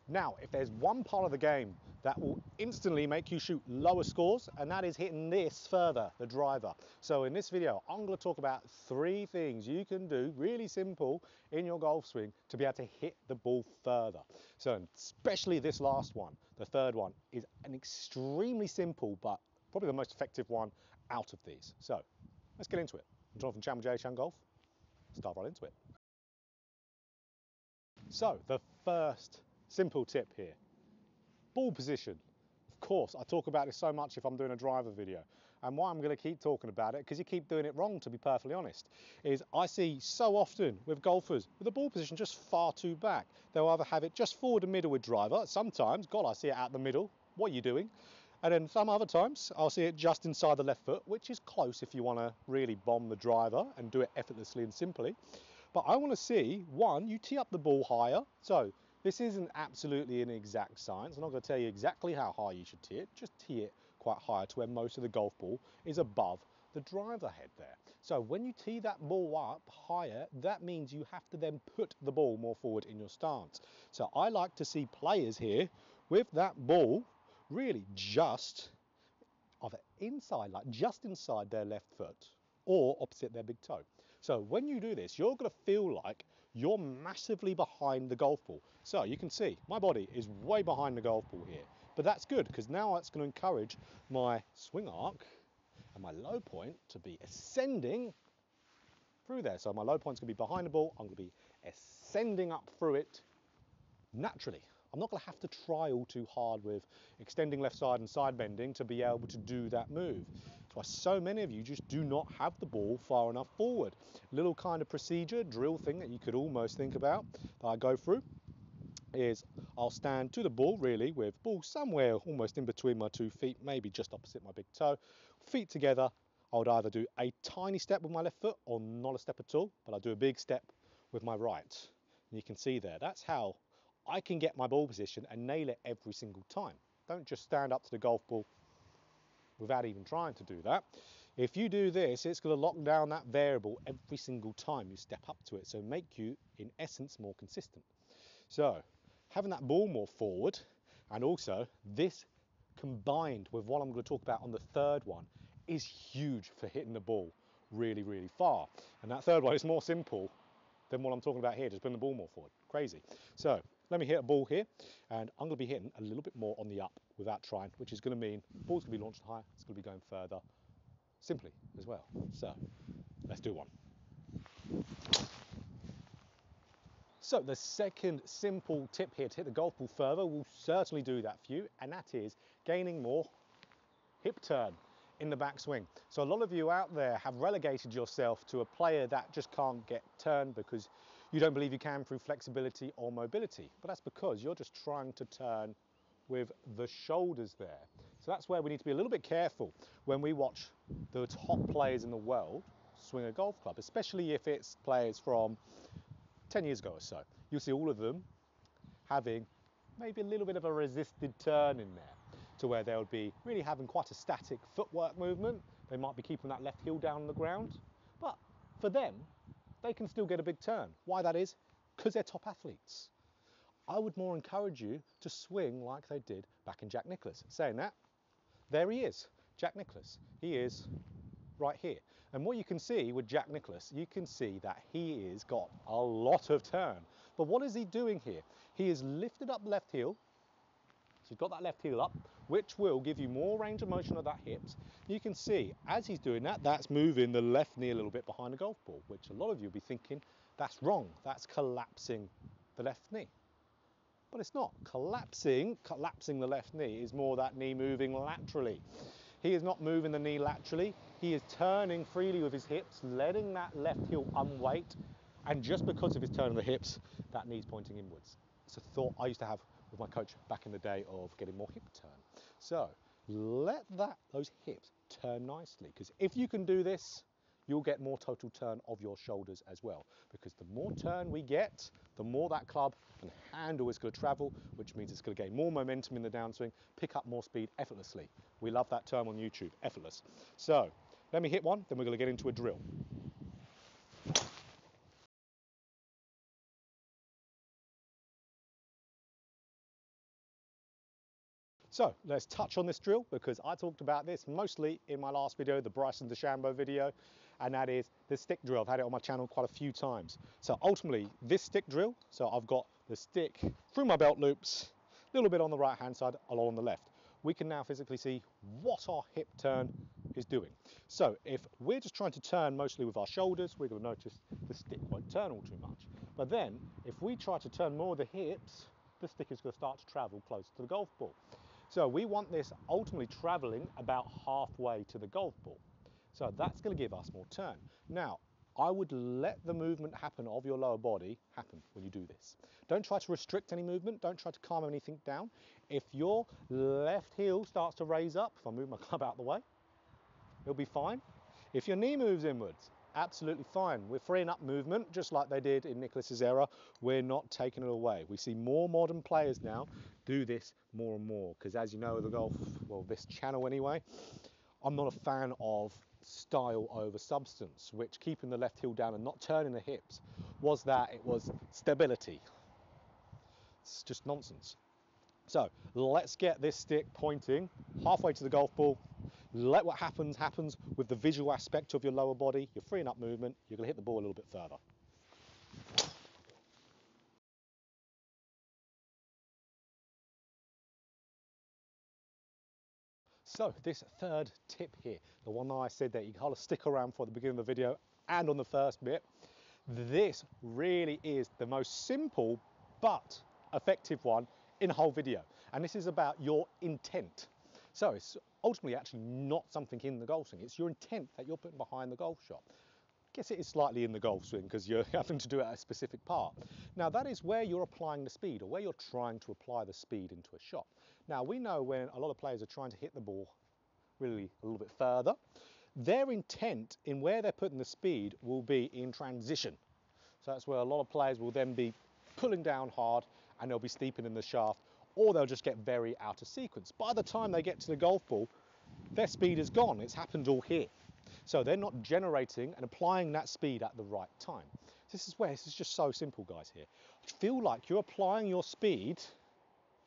Now, if there's one part of the game that will instantly make you shoot lower scores, and that is hitting this further, the driver. So in this video, I'm going to talk about 3 things you can do, really simple, in your golf swing to be able to hit the ball further. So especially this last one, the third one, is an extremely simple, but probably the most effective one out of these. So let's get into it. I'm John from channel JChownGolf. Let's dive right into it. So the first simple tip here, ball position. Of course, I talk about this so much if I'm doing a driver video, and why I'm going to keep talking about it, because you keep doing it wrong, to be perfectly honest, is I see so often with golfers with the ball position just far too back. They'll either have it just forward and middle with driver, sometimes, God, I see it out the middle, what are you doing? And then some other times I'll see it just inside the left foot, which is close if you want to really bomb the driver and do it effortlessly and simply. But I want to see, one, you tee up the ball higher. So this isn't absolutely an exact science. I'm not going to tell you exactly how high you should tee it. Just tee it quite high to where most of the golf ball is above the driver head there. So when you tee that ball up higher, that means you have to then put the ball more forward in your stance. So I like to see players here with that ball really just either inside, like just inside their left foot, or opposite their big toe. So when you do this, you're going to feel like you're massively behind the golf ball. So you can see my body is way behind the golf ball here, but that's good because now that's going to encourage my swing arc and my low point to be ascending through there. So my low point's going to be behind the ball. I'm going to be ascending up through it naturally. I'm not going to have to try all too hard with extending left side and side bending to be able to do that move. That's why so many of you just do not have the ball far enough forward. Little kind of procedure, drill thing that you could almost think about that I go through is I'll stand to the ball really with ball somewhere almost in between my 2 feet, maybe just opposite my big toe. Feet together, I would either do a tiny step with my left foot or not a step at all, but I do a big step with my right. And you can see there, that's how I can get my ball position and nail it every single time. Don't just stand up to the golf ball without even trying to do that. If you do this, it's going to lock down that variable every single time you step up to it, so make you, in essence, more consistent. So having that ball more forward, and also this combined with what I'm going to talk about on the third one, is huge for hitting the ball really, really far. And that third one is more simple than what I'm talking about here, just bring the ball more forward. Crazy. So let me hit a ball here, and I'm going to be hitting a little bit more on the up without trying, which is going to mean the ball's going to be launched higher, it's going to be going further simply as well. So let's do one. So the second simple tip here to hit the golf ball further will certainly do that for you, and that is gaining more hip turn in the backswing. So a lot of you out there have relegated yourself to a player that just can't get turned because you don't believe you can through flexibility or mobility. But that's because you're just trying to turn with the shoulders there. So that's where we need to be a little bit careful when we watch the top players in the world swing a golf club, especially if it's players from 10 years ago or so. You'll see all of them having maybe a little bit of a resisted turn in there, to where they'll be really having quite a static footwork movement. They might be keeping that left heel down on the ground, but for them, they can still get a big turn. Why that is? Because they're top athletes. I would more encourage you to swing like they did back in Jack Nicklaus. Saying that, there he is, Jack Nicklaus. He is right here. And what you can see with Jack Nicklaus, you can see that he has got a lot of turn. But what is he doing here? He has lifted up the left heel. So you've got that left heel up, which will give you more range of motion of that hips. You can see, as he's doing that, that's moving the left knee a little bit behind the golf ball, which a lot of you will be thinking, that's wrong, that's collapsing the left knee. But it's not. Collapsing the left knee is more that knee moving laterally. He is not moving the knee laterally, he is turning freely with his hips, letting that left heel unweight, and just because of his turn of the hips, that knee's pointing inwards. It's a thought I used to have with my coach back in the day of getting more hip turn. So let those hips turn nicely, because if you can do this, you'll get more total turn of your shoulders as well, because the more turn we get, the more that club and handle is going to travel, which means it's going to gain more momentum in the downswing, pick up more speed effortlessly. We love that term on YouTube, effortless. So let me hit one, then we're going to get into a drill. So let's touch on this drill because I talked about this mostly in my last video, the Bryson DeChambeau video, and that is the stick drill. I've had it on my channel quite a few times. So ultimately this stick drill, so I've got the stick through my belt loops, a little bit on the right hand side, a lot on the left. We can now physically see what our hip turn is doing. So if we're just trying to turn mostly with our shoulders, we're going to notice the stick won't turn all too much. But then if we try to turn more of the hips, the stick is going to start to travel closer to the golf ball. So we want this ultimately traveling about halfway to the golf ball. So that's going to give us more turn. Now, I would let the movement happen of your lower body happen when you do this. Don't try to restrict any movement. Don't try to calm anything down. If your left heel starts to raise up, if I move my club out of the way, it'll be fine. If your knee moves inwards, absolutely fine. We're freeing up movement, just like they did in Nicklaus's era. We're not taking it away. We see more modern players now do this more and more, because as you know, the golf, well, this channel anyway, I'm not a fan of style over substance, which keeping the left heel down and not turning the hips was that it was stability. It's just nonsense. So let's get this stick pointing halfway to the golf ball. Let what happens happens with the visual aspect of your lower body. You're freeing up movement. You're going to hit the ball a little bit further. So this third tip here, the one that I said that you kind of stick around for the beginning of the video and on the first bit, this really is the most simple but effective one in the whole video. And this is about your intent. So it's ultimately actually not something in the golf swing. It's your intent that you're putting behind the golf shot. I guess it is slightly in the golf swing because you're having to do it at a specific part. Now that is where you're applying the speed, or where you're trying to apply the speed into a shot. Now we know when a lot of players are trying to hit the ball really a little bit further, their intent in where they're putting the speed will be in transition. So that's where a lot of players will then be pulling down hard and they'll be steepening the shaft, or they'll just get very out of sequence. By the time they get to the golf ball, their speed is gone. It's happened all here. So they're not generating and applying that speed at the right time. This is where this is just so simple, guys, here. Feel like you're applying your speed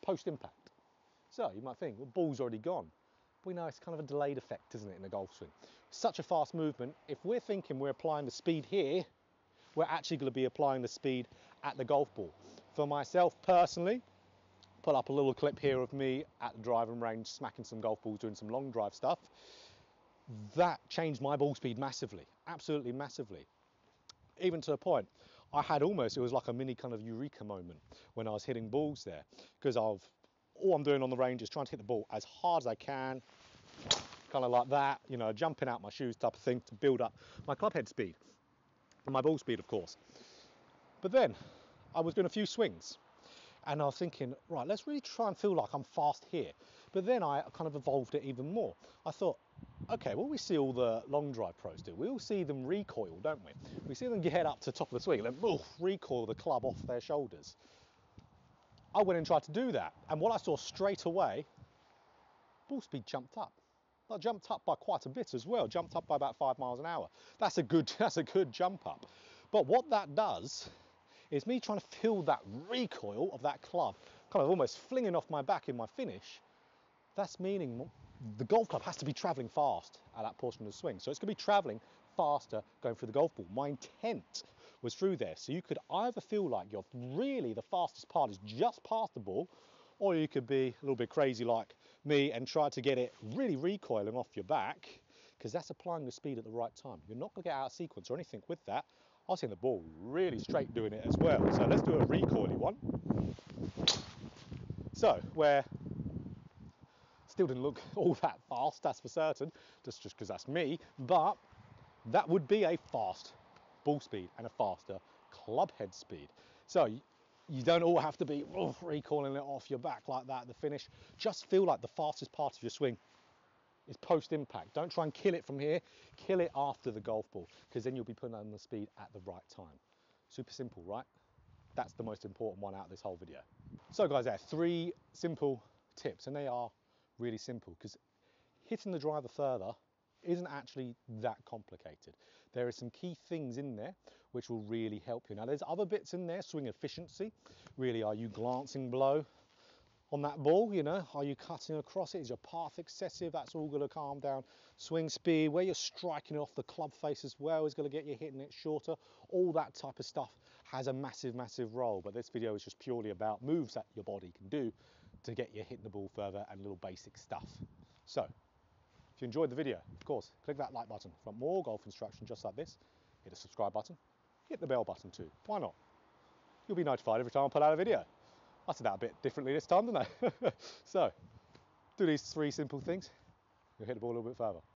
post-impact. So you might think, well, ball's already gone. We know it's kind of a delayed effect, isn't it, in a golf swing? Such a fast movement. If we're thinking we're applying the speed here, we're actually going to be applying the speed at the golf ball. For myself personally, put up a little clip here of me at the driving range, smacking some golf balls, doing some long drive stuff. That changed my ball speed massively, absolutely massively. Even to a point, I had almost, it was like a mini kind of eureka moment when I was hitting balls there, because all I'm doing on the range is trying to hit the ball as hard as I can, kind of like that, you know, jumping out my shoes type of thing to build up my club head speed and my ball speed, of course. But then I was doing a few swings and I was thinking, right, let's really try and feel like I'm fast here. But then I kind of evolved it even more. I thought, okay, well, we see all the long drive pros do. We all see them recoil, don't we? We see them get up to the top of the swing and then recoil the club off their shoulders. I went and tried to do that. And what I saw straight away, ball speed jumped up. I jumped up by quite a bit as well, jumped up by about 5 miles an hour. That's a good jump up. But what that does is me trying to feel that recoil of that club, kind of almost flinging off my back in my finish. That's meaning the golf club has to be traveling fast at that portion of the swing. So it's going to be traveling faster going through the golf ball. My intent was through there. So you could either feel like you're really the fastest part is just past the ball, or you could be a little bit crazy like me and try to get it really recoiling off your back, because that's applying the speed at the right time. You're not going to get out of sequence or anything with that. I was hitting the ball really straight doing it as well. So let's do a recoily one. So where still didn't look all that fast, that's for certain, just because that's me, but that would be a fast ball speed and a faster club head speed. So you don't all have to be recoiling it off your back like that at the finish. Just feel like the fastest part of your swing is post-impact. Don't try and kill it from here, kill it after the golf ball, because then you'll be putting on the speed at the right time. Super simple, right? That's the most important one out of this whole video. So guys, there are 3 simple tips, and they are really simple because hitting the driver further isn't actually that complicated. There are some key things in there which will really help you. Now there's other bits in there, swing efficiency. Really, are you glancing below? on that ball, you know, are you cutting across it? Is your path excessive? That's all going to calm down swing speed. Where you're striking it off the club face as well is going to get you hitting it shorter. All that type of stuff has a massive, massive role. But this video is just purely about moves that your body can do to get you hitting the ball further and little basic stuff. So, if you enjoyed the video, of course, click that like button. For more golf instruction just like this, hit the subscribe button, hit the bell button too. Why not? You'll be notified every time I put out a video. I said that a bit differently this time, didn't I? So, do these 3 simple things, you'll hit the ball a little bit further.